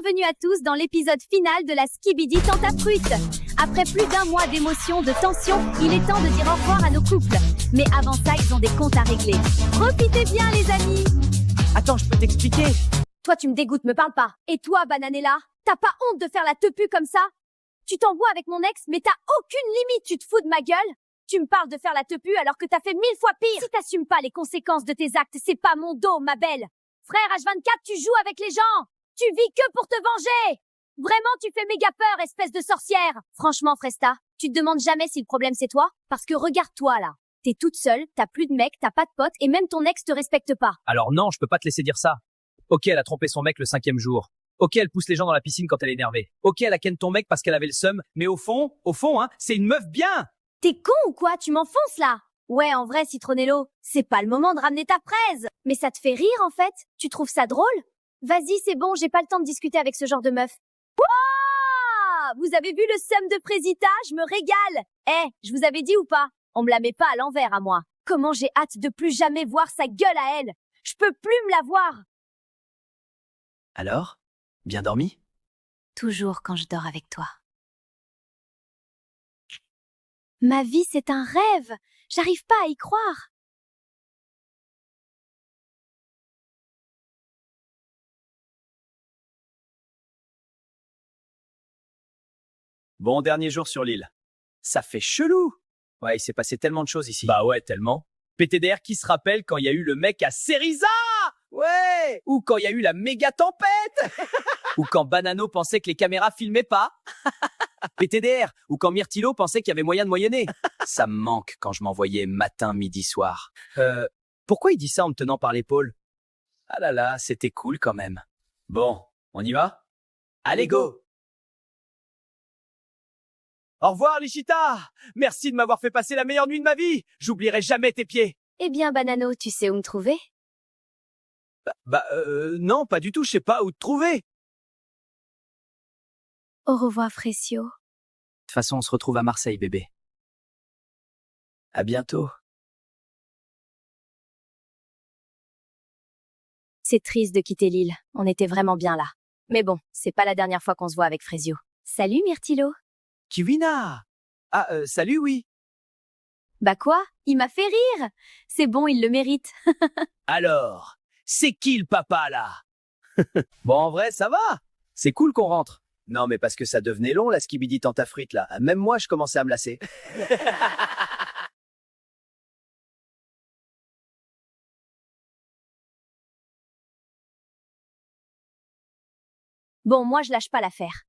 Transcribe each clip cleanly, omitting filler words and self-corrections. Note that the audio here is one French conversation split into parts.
Bienvenue à tous dans l'épisode final de la Skibidi Tentafruit. Après plus d'un mois d'émotions, de tension, il est temps de dire au revoir à nos couples. Mais avant ça, ils ont des comptes à régler. Profitez bien, les amis. Attends, je peux t'expliquer. Toi, tu me dégoûtes, me parle pas. Et toi, Bananella, t'as pas honte de faire la tepu comme ça? Tu t'envoies avec mon ex, mais t'as aucune limite, tu te fous de ma gueule? Tu me parles de faire la tepu alors que t'as fait 1000 fois pire. Si t'assumes pas les conséquences de tes actes, c'est pas mon dos, ma belle. Frère H24, tu joues avec les gens. Tu vis que pour te venger. Vraiment, tu fais méga peur, espèce de sorcière. Franchement, Fresta, tu te demandes jamais si le problème c'est toi? Parce que regarde-toi là. T'es toute seule, t'as plus de mec, t'as pas de pote et même ton ex te respecte pas. Alors non, je peux pas te laisser dire ça. Ok, elle a trompé son mec le 5e jour. Ok, elle pousse les gens dans la piscine quand elle est énervée. Ok, elle a ken ton mec parce qu'elle avait le seum. Mais au fond, hein, c'est une meuf bien. T'es con ou quoi? Tu m'enfonces là? Ouais, en vrai, Citronello, c'est pas le moment de ramener ta fraise. Mais ça te fait rire en fait? Tu trouves ça drôle? Vas-y, c'est bon, j'ai pas le temps de discuter avec ce genre de meuf. Wouah! Vous avez vu le seum de Présita? Je me régale. Je vous avais dit ou pas? On me la met pas à l'envers à moi. Comment j'ai hâte de plus jamais voir sa gueule à elle. Je peux plus me la voir. Alors, bien dormi? Toujours quand je dors avec toi. Ma vie, c'est un rêve. J'arrive pas à y croire. Bon, dernier jour sur l'île. Ça fait chelou. Ouais, il s'est passé tellement de choses ici. Bah ouais, tellement. PTDR qui se rappelle quand il y a eu le mec à Cerisa? Ouais. Ou quand il y a eu la méga tempête. Ou quand Banano pensait que les caméras filmaient pas. PTDR. Ou quand Myrtilo pensait qu'il y avait moyen de moyenner. Ça me manque quand je m'envoyais matin, midi, soir. Pourquoi il dit ça en me tenant par l'épaule? Ah là là, c'était cool quand même. Bon, on y va? Allez, go! Au revoir, Lichita! Merci de m'avoir fait passer la meilleure nuit de ma vie! J'oublierai jamais tes pieds! Eh bien, Banano, tu sais où me trouver? Non, pas du tout, je sais pas où te trouver! De Au revoir, Frécio. toute façon, on se retrouve à Marseille, bébé. À bientôt. C'est triste de quitter l'île. On était vraiment bien là. Mais bon, c'est pas la dernière fois qu'on se voit avec Frésio. Salut, Myrtilo. Kiwina! Ah, salut, oui. Bah quoi? Il m'a fait rire. C'est bon, il le mérite. Alors, c'est qui le papa, là? Bon, en vrai, ça va. C'est cool qu'on rentre. Non, mais parce que ça devenait long, la skibidi tentafruite, là. Même moi, je commençais à me lasser. Bon, moi, je lâche pas l'affaire.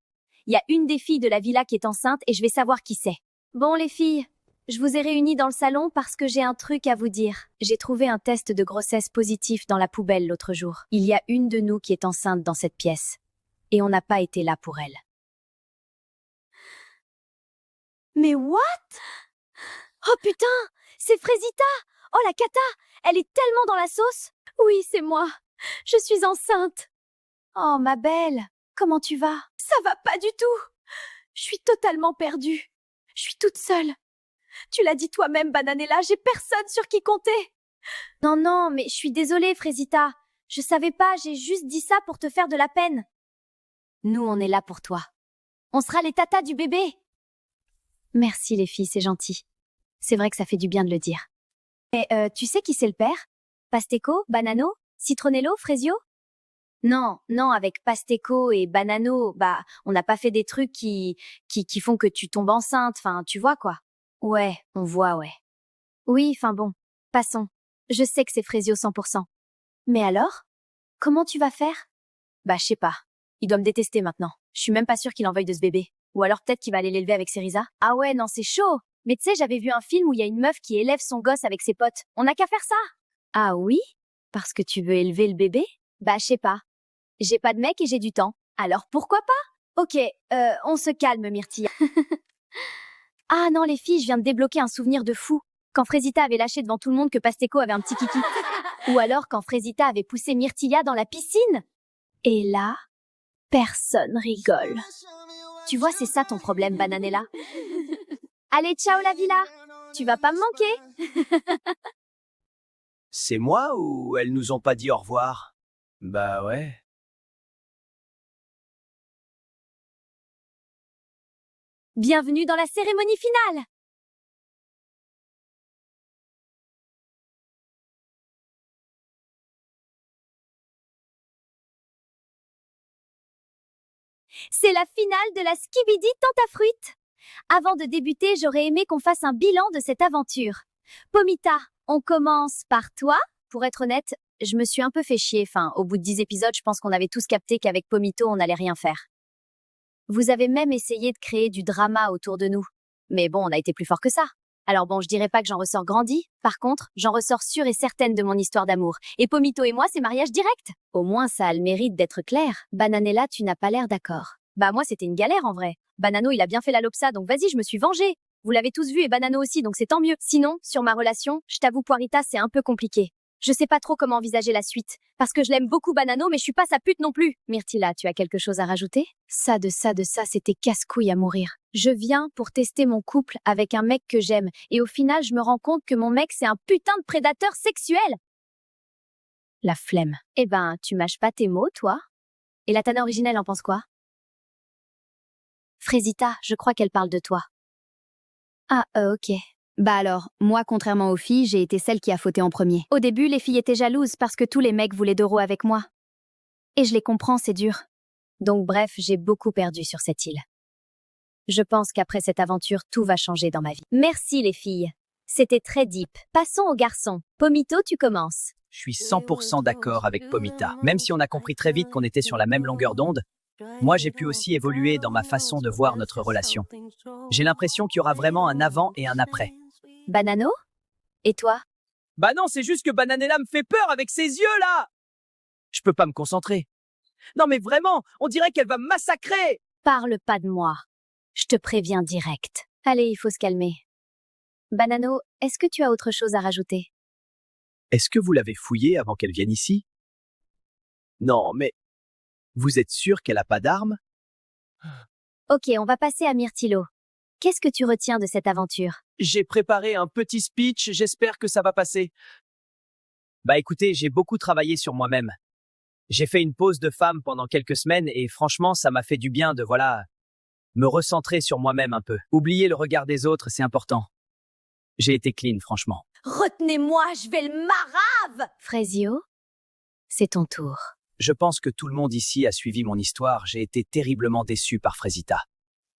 Il y a une des filles de la villa qui est enceinte et je vais savoir qui c'est. Bon, les filles, je vous ai réunies dans le salon parce que j'ai un truc à vous dire. J'ai trouvé un test de grossesse positif dans la poubelle l'autre jour. Il y a une de nous qui est enceinte dans cette pièce. Et on n'a pas été là pour elle. Mais what? Oh putain, c'est Frésita! Oh la cata! Elle est tellement dans la sauce! Oui, c'est moi. Je suis enceinte. Oh ma belle, comment tu vas? Ça va pas du tout. Je suis totalement perdue. Je suis toute seule. Tu l'as dit toi-même, Bananella, j'ai personne sur qui compter. Non, non, mais je suis désolée, Frésita. Je savais pas, j'ai juste dit ça pour te faire de la peine. Nous, on est là pour toi. On sera les tatas du bébé. Merci les filles, c'est gentil. C'est vrai que ça fait du bien de le dire. Mais tu sais qui c'est le père? Pasteco, Banano, Citronello, Frésio? Non, non, avec Pasteco et Banano, bah, on n'a pas fait des trucs qui font que tu tombes enceinte, enfin, tu vois quoi. Ouais, on voit, ouais. Oui, enfin bon, passons. Je sais que c'est Frésio 100%. Mais alors? Comment tu vas faire? Bah, je sais pas. Il doit me détester maintenant. Je suis même pas sûre qu'il en veuille de ce bébé. Ou alors peut-être qu'il va aller l'élever avec Cerisa. Ah ouais, non, c'est chaud. Mais tu sais, j'avais vu un film où il y a une meuf qui élève son gosse avec ses potes. On n'a qu'à faire ça. Ah oui? Parce que tu veux élever le bébé? Bah, je sais pas. J'ai pas de mec et j'ai du temps. Alors pourquoi pas? Ok, on se calme, Myrtille. Ah non, les filles, je viens de débloquer un souvenir de fou. Quand Frésita avait lâché devant tout le monde que Pasteco avait un petit kiki. Ou alors quand Frésita avait poussé Myrtilla dans la piscine. Et là, personne rigole. Tu vois, c'est ça ton problème, Bananella. Allez, ciao la villa. Tu vas pas me manquer. C'est moi ou elles nous ont pas dit au revoir? Bah ouais. Bienvenue dans la cérémonie finale. C'est la finale de la Skibidi Tentafruit. Avant de débuter, j'aurais aimé qu'on fasse un bilan de cette aventure. Pomita, on commence par toi. Pour être honnête, je me suis un peu fait chier. Au bout de 10 épisodes, je pense qu'on avait tous capté qu'avec Pomito, on n'allait rien faire. Vous avez même essayé de créer du drama autour de nous. Mais bon, on a été plus fort que ça. Alors bon, je dirais pas que j'en ressors grandi. Par contre, j'en ressors sûre et certaine de mon histoire d'amour. Et Pomito et moi, c'est mariage direct. Au moins, ça a le mérite d'être clair. Bananella, tu n'as pas l'air d'accord. Bah moi, c'était une galère en vrai. Banano, il a bien fait la lopsa, donc vas-y, je me suis vengée. Vous l'avez tous vu et Banano aussi, donc c'est tant mieux. Sinon, sur ma relation, je t'avoue Poirita, c'est un peu compliqué. Je sais pas trop comment envisager la suite. Parce que je l'aime beaucoup Banano, mais je suis pas sa pute non plus. Myrtilla, tu as quelque chose à rajouter? Ça, c'était casse-couille à mourir. Je viens pour tester mon couple avec un mec que j'aime, et au final, je me rends compte que mon mec, c'est un putain de prédateur sexuel. La flemme. Eh ben, tu mâches pas tes mots, toi? Et la Tana originelle en pense quoi? Frésita, je crois qu'elle parle de toi. Ah, ok. Bah alors, moi, contrairement aux filles, j'ai été celle qui a fauté en premier. Au début, les filles étaient jalouses parce que tous les mecs voulaient Doro avec moi. Et je les comprends, c'est dur. Donc bref, j'ai beaucoup perdu sur cette île. Je pense qu'après cette aventure, tout va changer dans ma vie. Merci les filles. C'était très deep. Passons aux garçons. Pomito, tu commences. Je suis 100% d'accord avec Pomita. Même si on a compris très vite qu'on était sur la même longueur d'onde, moi j'ai pu aussi évoluer dans ma façon de voir notre relation. J'ai l'impression qu'il y aura vraiment un avant et un après. Banano? Et toi? Bah non, c'est juste que Bananella me fait peur avec ses yeux là. Je peux pas me concentrer. Non mais vraiment, on dirait qu'elle va me massacrer. Parle pas de moi. Je te préviens direct. Allez, il faut se calmer. Banano, est-ce que tu as autre chose à rajouter? Est-ce que vous l'avez fouillée avant qu'elle vienne ici? Non, mais vous êtes sûr qu'elle a pas d'armes? Ok, on va passer à Myrtillo. Qu'est-ce que tu retiens de cette aventure? J'ai préparé un petit speech, j'espère que ça va passer. Bah écoutez, j'ai beaucoup travaillé sur moi-même. J'ai fait une pause de femme pendant quelques semaines et franchement, ça m'a fait du bien de, me recentrer sur moi-même un peu. Oublier le regard des autres, c'est important. J'ai été clean, franchement. Retenez-moi, je vais le marave! Frésio, c'est ton tour. Je pense que tout le monde ici a suivi mon histoire. J'ai été terriblement déçu par Frésita.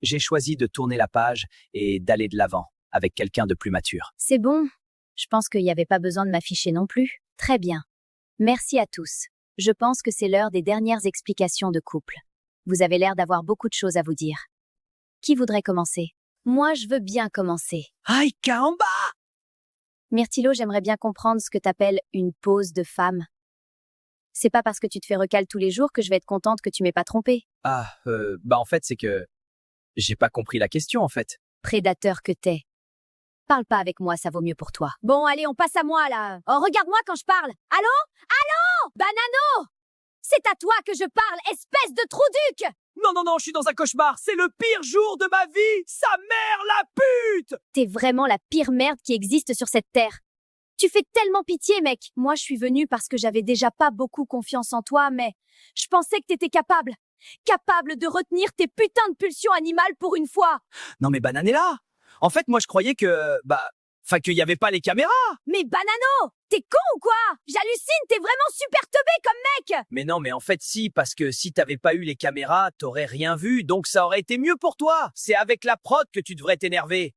J'ai choisi de tourner la page et d'aller de l'avant avec quelqu'un de plus mature. C'est bon. Je pense qu'il n'y avait pas besoin de m'afficher non plus. Très bien. Merci à tous. Je pense que c'est l'heure des dernières explications de couple. Vous avez l'air d'avoir beaucoup de choses à vous dire. Qui voudrait commencer? Moi, je veux bien commencer. Aïe, Kaamba! Myrtillo, j'aimerais bien comprendre ce que t'appelles une pause de femme. C'est pas parce que tu te fais recal tous les jours que je vais être contente que tu m'aies pas trompé. Bah en fait, c'est que j'ai pas compris la question, en fait. Prédateur que t'es. Parle pas avec moi, ça vaut mieux pour toi. Bon, allez, on passe à moi, là. Oh, regarde-moi quand je parle. Allô? Allô? Banano! C'est à toi que je parle, espèce de trou-duc! Non, non, non, je suis dans un cauchemar. C'est le pire jour de ma vie. Sa mère, la pute! T'es vraiment la pire merde qui existe sur cette terre. Tu fais tellement pitié, mec. Moi, je suis venue parce que j'avais déjà pas beaucoup confiance en toi, mais je pensais que t'étais capable. Capable de retenir tes putains de pulsions animales pour une fois. Non, mais Bananella! En fait, moi, je croyais qu'il y avait pas les caméras. Mais Banano, t'es con ou quoi? J'hallucine, t'es vraiment super teubé comme mec! Mais non, mais en fait, si, parce que si t'avais pas eu les caméras, t'aurais rien vu, donc ça aurait été mieux pour toi. C'est avec la prod que tu devrais t'énerver.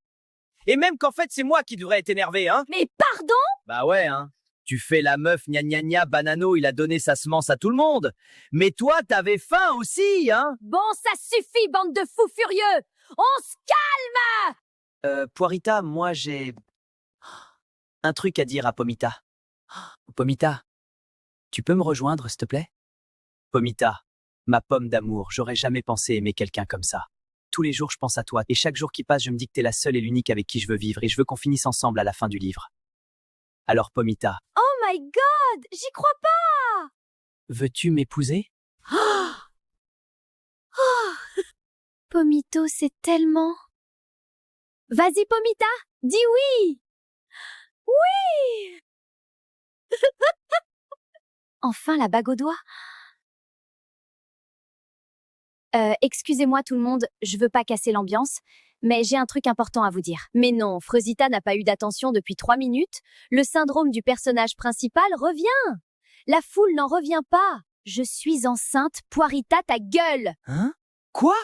Et même qu'en fait, c'est moi qui devrais être énervé, hein. Mais pardon? Bah ouais, hein. Tu fais la meuf, gna gna gna, Banano, il a donné sa semence à tout le monde. Mais toi, t'avais faim aussi, hein. Bon, ça suffit, bande de fous furieux! On se calme! Poirita, moi, j'ai un truc à dire à Pomita. Pomita, tu peux me rejoindre, s'il te plaît? Pomita, ma pomme d'amour, j'aurais jamais pensé aimer quelqu'un comme ça. Tous les jours, je pense à toi, et chaque jour qui passe, je me dis que t'es la seule et l'unique avec qui je veux vivre, et je veux qu'on finisse ensemble à la fin du livre. Alors, Pomita, Oh my god! J'y crois pas! veux-tu m'épouser? Pomito, c'est tellement... Vas-y, Pomita, dis oui! Oui! Enfin, la bague au doigt. Excusez-moi tout le monde, je veux pas casser l'ambiance, mais j'ai un truc important à vous dire. Mais non, Freusita n'a pas eu d'attention depuis 3 minutes. Le syndrome du personnage principal revient. La foule n'en revient pas. Je suis enceinte, Poirita ta gueule. Hein? Quoi?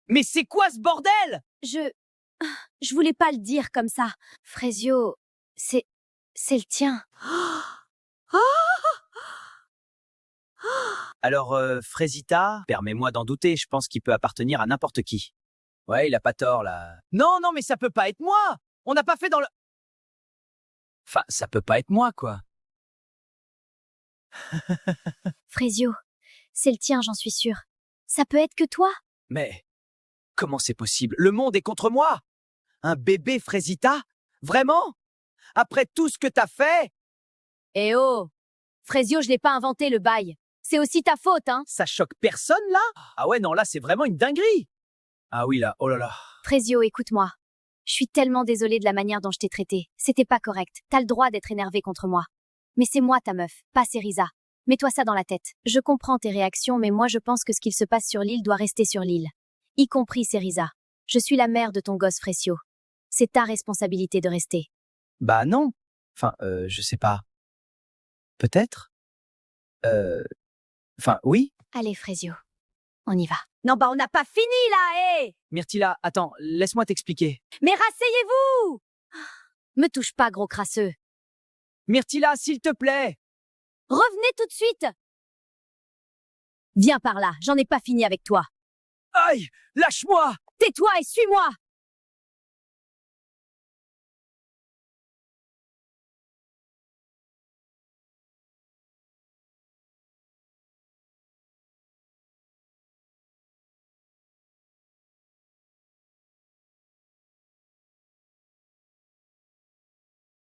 Mais c'est quoi ce bordel? Je voulais pas le dire comme ça. Frésio, c'est le tien. Alors, Frésita, permets-moi d'en douter, je pense qu'il peut appartenir à n'importe qui. Ouais, il a pas tort, là. Non, non, mais ça peut pas être moi! On n'a pas fait dans le... Enfin, ça peut pas être moi, quoi. Frésio, c'est le tien, j'en suis sûre. Ça peut être que toi? Mais, comment c'est possible? Le monde est contre moi! Un bébé Frésita? Vraiment? Après tout ce que t'as fait? Eh oh! Frésio, je l'ai pas inventé, le bail. C'est aussi ta faute, hein? Ça choque personne, là? Ah ouais, non, là, c'est vraiment une dinguerie! Ah oui, là, oh là là. Frésio, écoute-moi. Je suis tellement désolée de la manière dont je t'ai traité. C'était pas correct. T'as le droit d'être énervé contre moi. Mais c'est moi ta meuf, pas Cerisa. Mets-toi ça dans la tête. Je comprends tes réactions, mais moi je pense que ce qu'il se passe sur l'île doit rester sur l'île. Y compris Cerisa. Je suis la mère de ton gosse Frécio. C'est ta responsabilité de rester. Bah non. Enfin, je sais pas. Peut-être? Enfin, oui? Allez, Frésio. On y va. Non, bah on n'a pas fini là, hé! Myrtilla, attends, laisse-moi t'expliquer. Mais rasseyez-vous! Me touche pas, gros crasseux. Myrtilla, s'il te plaît! Revenez tout de suite! Viens par là, j'en ai pas fini avec toi. Aïe! Lâche-moi! Tais-toi et suis-moi!